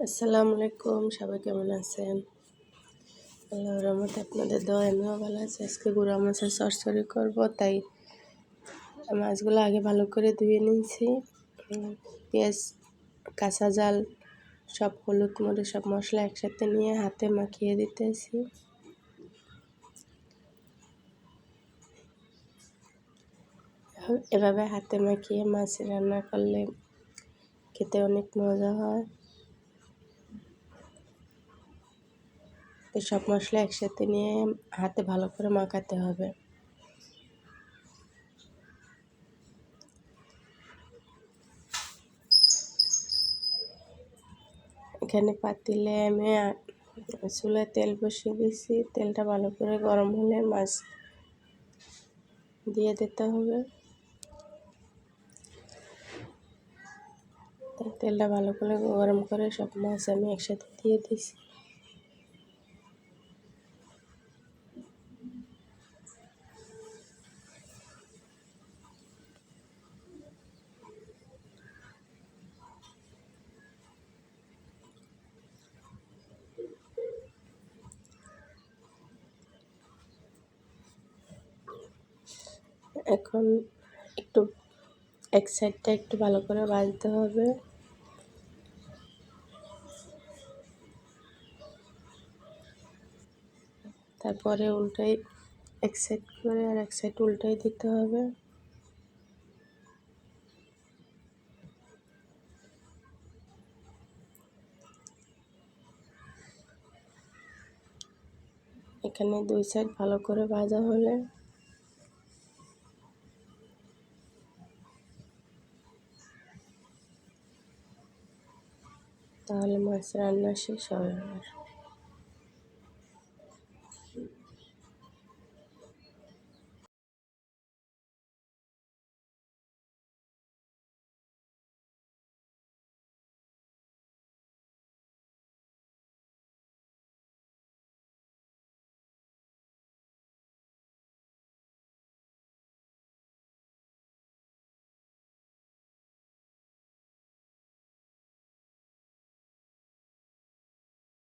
আসসালামু আলাইকুম, সবাই কেমন আছেন? আল্লাহর রহমতে আপনাদের দোয়ায় আমিও ভালো আছি। আজকে গুঁড়া মাছের চচ্চড়ি করবো, তাই মাছগুলো আগে ভালো করে ধুয়ে নিয়েছি। পেঁয়াজ, কাঁচা ঝাল, সব হলুদ মরিচ সব মশলা একসাথে নিয়ে হাতে মাখিয়ে দিতেছি। এভাবে হাতে মাখিয়ে মাছ রান্না করলে খেতে অনেক মজা হয়। সব মশলা একসাথে নিয়ে হাতে ভালো করে মাখাতে হবে। এখানে পাতিলে আমি চুলায় তেল বসিয়ে দিয়েছি। তেলটা ভালো করে গরম হলে মাছ দিয়ে দিতে হবে। তেলটা ভালো করে গরম করে সব মাছ আমি একসাথে দিয়ে দিয়েছি। এখন একটু এক সাইডটা একটু ভালো করে ভাজতে হবে। তারপরে উল্টাই, এক সাইড করে আর এক সাইড উল্টাই দিতে হবে। এখানে দুই সাইড ভালো করে ভাজা হলে তাহলে মাছ রান্না শেষ হবে।